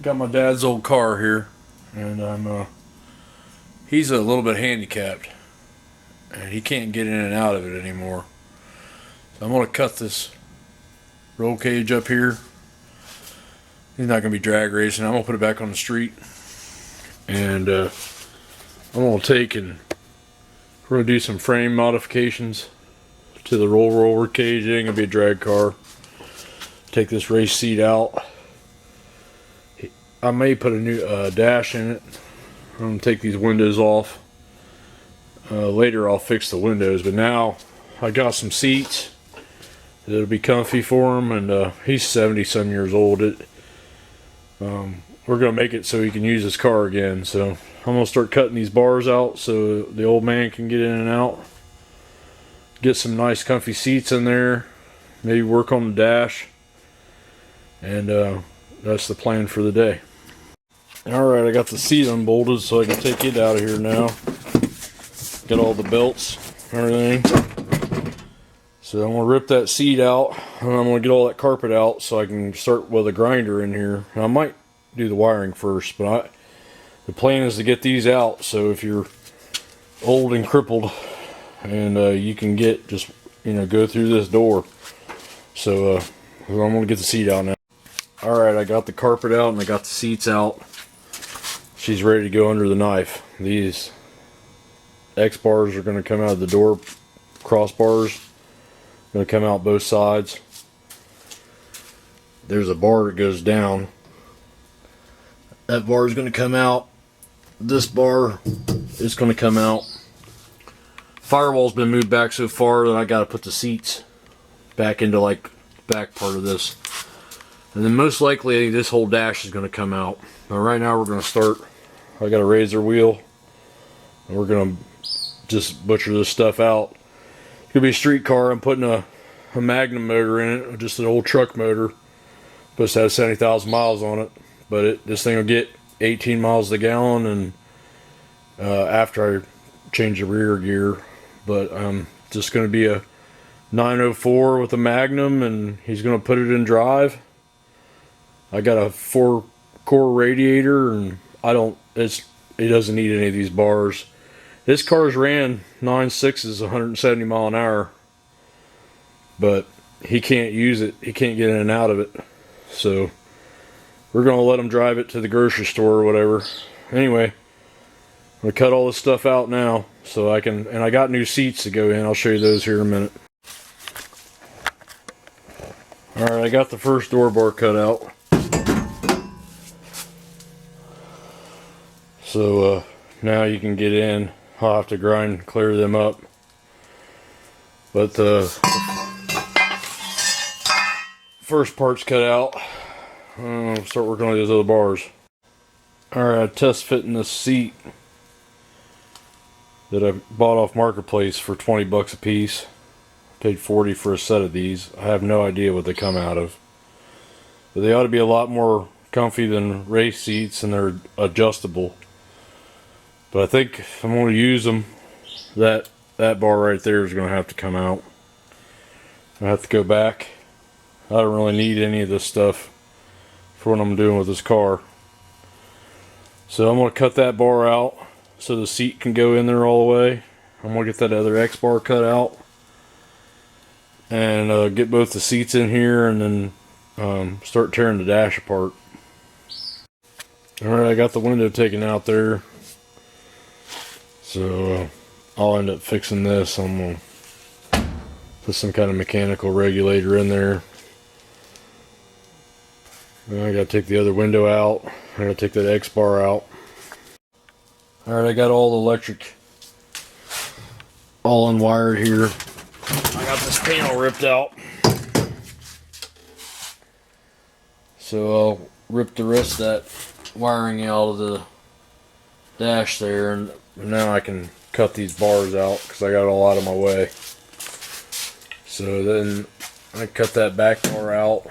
Got my dad's old car here, and he's a little bit handicapped, and he can't get in and out of it anymore. So I'm gonna cut this roll cage up here. He's not gonna be drag racing. I'm gonna put it back on the street, and I'm gonna take and we're gonna do some frame modifications to the roller cage. It ain't gonna be a drag car. Take this race seat out. I may put a new dash in it. I'm going to take these windows off. Later I'll fix the windows, but now I got some seats that'll be comfy for him, and he's 70 some years old. We're going to make it so he can use his car again. So I'm going to start cutting these bars out so the old man can get in and out. Get some nice comfy seats in there. Maybe work on the dash. And that's the plan for the day. Alright, I got the seat unbolted so I can take it out of here now. Got all the belts and everything. So I'm going to rip that seat out, and I'm going to get all that carpet out so I can start with a grinder in here. And I might do the wiring first, but the plan is to get these out so if you're old and crippled and you can get just, go through this door. So I'm going to get the seat out now. Alright, I got the carpet out and I got the seats out. She's ready to go under the knife. These X-bars are going to come out of the door, crossbars. Going to come out both sides. There's a bar that goes down. That bar is going to come out. This bar is going to come out. Firewall's been moved back so far that I got to put the seats back into like the back part of this. And then most likely this whole dash is going to come out. Now right now we're going to start. I got a razor wheel, and we're going to just butcher this stuff out. It's going to be a street car. I'm putting a Magnum motor in it, just an old truck motor. Supposed to have 70,000 miles on it, but this thing will get 18 miles a gallon, and after I change the rear gear. But just going to be a 904 with a Magnum, and he's going to put it in drive. I got a 4-core radiator, and it doesn't need any of these bars. This car's ran 9.6s 170 mile an hour, but he can't use it. He can't get in and out of it. So we're gonna let him drive it to the grocery store or whatever. Anyway, I'm gonna cut all this stuff out now so I can, and I got new seats to go in. I'll show you those here in a minute. Alright, I got the first door bar cut out. So now you can get in. I'll have to grind, clear them up. But the first part's cut out. I'll start working on these other bars. Alright, test fitting this seat that I bought off Marketplace for 20 bucks a piece. Paid 40 for a set of these. I have no idea what they come out of. But they ought to be a lot more comfy than race seats, and they're adjustable. But I think if I'm going to use them, that bar right there is going to have to come out. I have to go back. I don't really need any of this stuff for what I'm doing with this car. So I'm going to cut that bar out so the seat can go in there all the way. I'm going to get that other X bar cut out. And get both the seats in here, and then start tearing the dash apart. Alright, I got the window taken out there. So I'll end up fixing this. I'm going to put some kind of mechanical regulator in there. Then I got to take the other window out. I got to take that X bar out. Alright, I got all the electric all unwired here. I got this panel ripped out. So I'll rip the rest of that wiring out of the dash there, and now I can cut these bars out because I got it all out of my way. So then I cut that back bar out,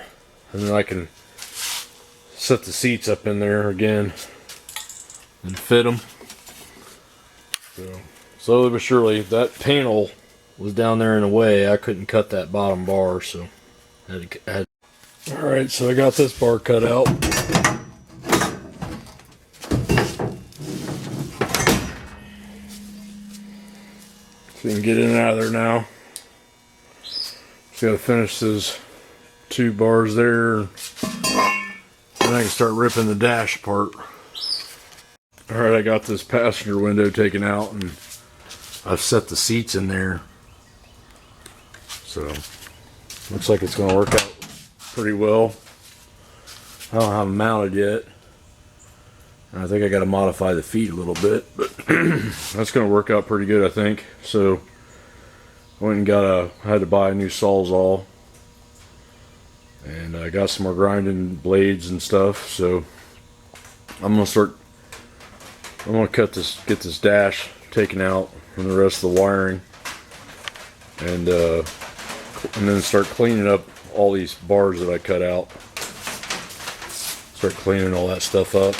and then I can set the seats up in there again and fit them. So slowly but surely, that panel was down there in the way. I couldn't cut that bottom bar, so I had. Alright, so I got this bar cut out. get in and out of there now. Just gotta finish those 2 bars there, and then I can start ripping the dash apart. Alright, I got this passenger window taken out, and I've set the seats in there. So, looks like it's going to work out pretty well. I don't have them mounted yet. And I think I got to modify the feet a little bit, but that's going to work out pretty good, I think. So, I went and had to buy a new Sawzall. And I got some more grinding blades and stuff. So, I'm going to get this dash taken out from the rest of the wiring. And then start cleaning up all these bars that I cut out. Start cleaning all that stuff up.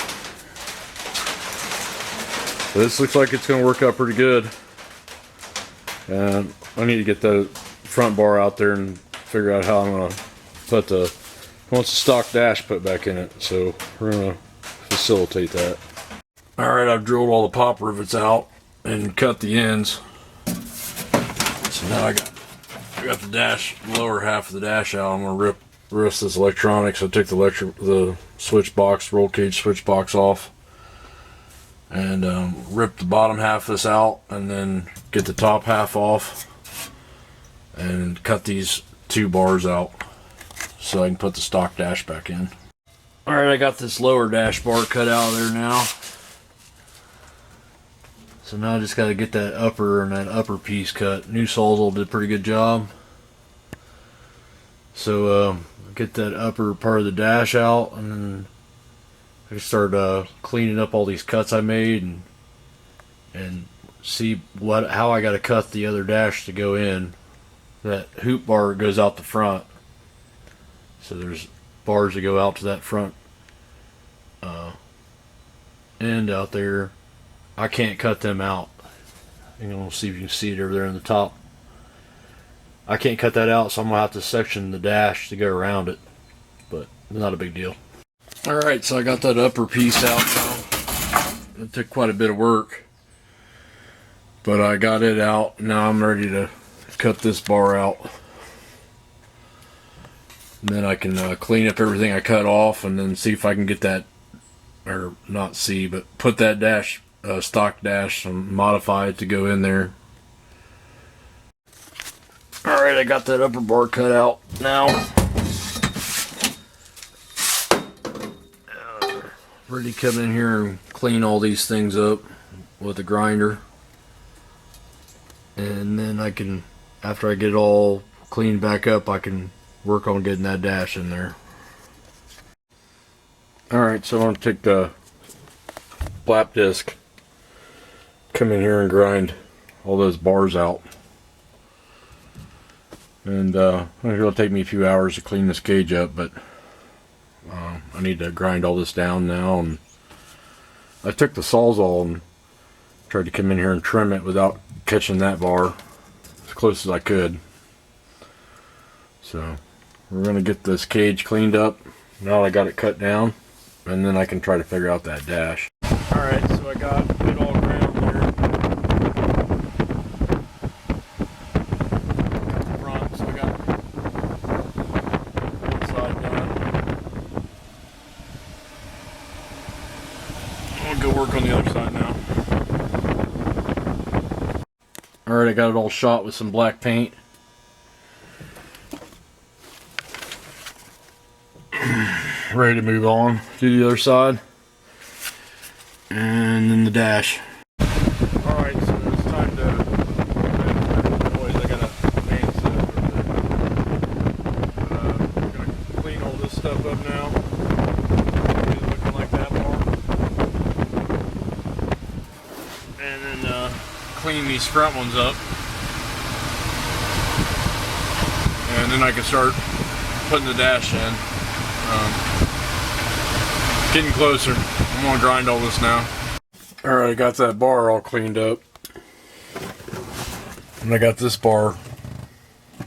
So this looks like it's going to work out pretty good. And I need to get the front bar out there and figure out how I'm going to put once the stock dash put back in it. So we're going to facilitate that. Alright, I've drilled all the pop rivets out and cut the ends. So now I got the dash, lower half of the dash out. I'm going to rip the rest of this electronics. I took the switch box, roll cage switch box off, and rip the bottom half of this out, and then get the top half off and cut these 2 bars out so I can put the stock dash back in. Alright, I got this lower dash bar cut out of there now. So now I just got to get that upper piece cut. New Sawzall did a pretty good job. So get that upper part of the dash out, and then I can start cleaning up all these cuts I made, and see how I got to cut the other dash to go in. That hoop bar goes out the front. So there's bars that go out to that front end out there. I can't cut them out. You know, see if you can see it over there in the top. I can't cut that out, so I'm gonna have to section the dash to go around it, but not a big deal. Alright, so I got that upper piece out now. It took quite a bit of work, but I got it out. Now I'm ready to cut this bar out. And then I can clean up everything I cut off, and then see if I can get that, or not see, but put that dash, stock dash, and modify it to go in there. Alright, I got that upper bar cut out now. Ready to come in here and clean all these things up with the grinder. And then I can, after I get it all cleaned back up, I can work on getting that dash in there. Alright, so I'm going to take the flap disc, come in here and grind all those bars out. And it'll take me a few hours to clean this cage up, but I need to grind all this down now. And I took the Sawzall and tried to come in here and trim it without catching that bar as close as I could. So we're going to get this cage cleaned up now I got it cut down, and then I can try to figure out that dash. Alright, so I got it all ground here. Front, so I got one side done. I'll go work on the other side now. Alright, I got it all shot with some black paint. Ready to move on to the other side. And then the dash. Alright, so it's time to boys, I got a paint set over there. I'm gonna clean all this stuff up now. It's looking like that more. And then clean these front ones up. And then I can start putting the dash in. Getting closer. I'm gonna grind all this now. Alright, I got that bar all cleaned up. And I got this bar.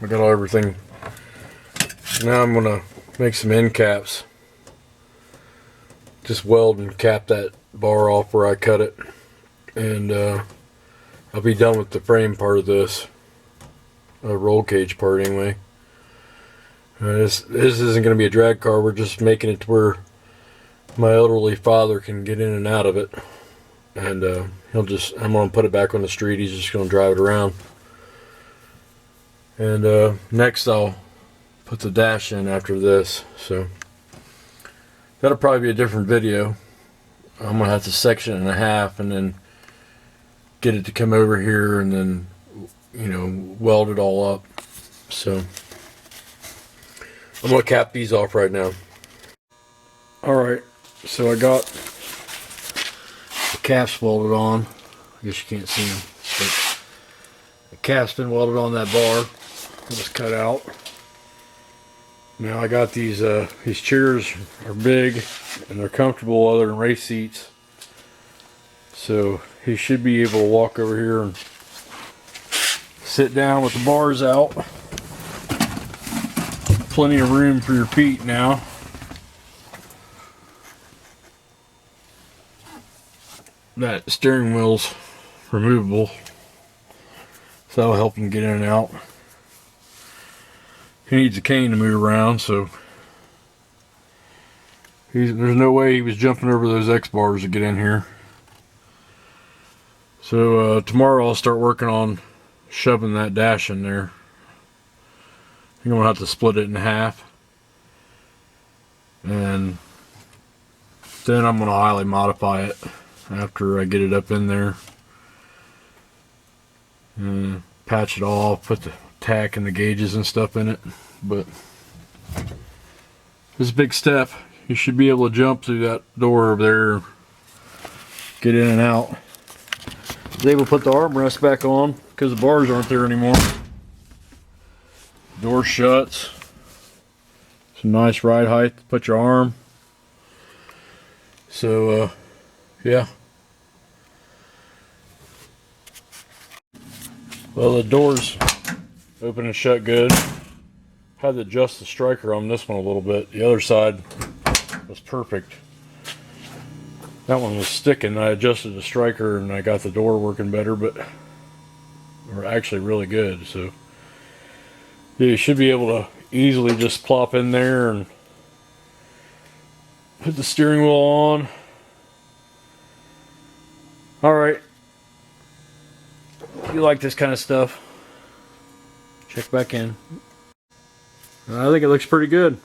I got everything. Now I'm gonna make some end caps. Just weld and cap that bar off where I cut it. And I'll be done with the frame part of this. a roll cage part anyway. This isn't going to be a drag car. We're just making it to where my elderly father can get in and out of it. And I'm going to put it back on the street. He's just going to drive it around. And next I'll put the dash in after this. So that'll probably be a different video. I'm going to have to section it in half and then get it to come over here and then, you know, weld it all up. So I'm going to cap these off right now. Alright, so I got the caps welded on. I guess you can't see them. But the cap's been welded on that bar. It was cut out. Now I got these chairs are big and they're comfortable other than race seats. So he should be able to walk over here and sit down with the bars out. Plenty of room for your feet now. That steering wheel's removable, so that'll help him get in and out. He needs a cane to move around, so there's no way he was jumping over those X bars to get in here. So tomorrow I'll start working on shoving that dash in there. I think I'm gonna have to split it in half, and then I'm gonna highly modify it after I get it up in there and patch it all, put the tack and the gauges and stuff in it. But this is a big step. You should be able to jump through that door over there, get in and out. I was able to put the armrest back on because the bars aren't there anymore. Door shuts. Some nice ride height to put your arm. So yeah. Well, the doors open and shut good. Had to adjust the striker on this one a little bit. The other side was perfect. That one was sticking. I adjusted the striker and I got the door working better, but we're actually really good. So yeah, you should be able to easily just plop in there and put the steering wheel on. Alright. If you like this kind of stuff, check back in. I think it looks pretty good.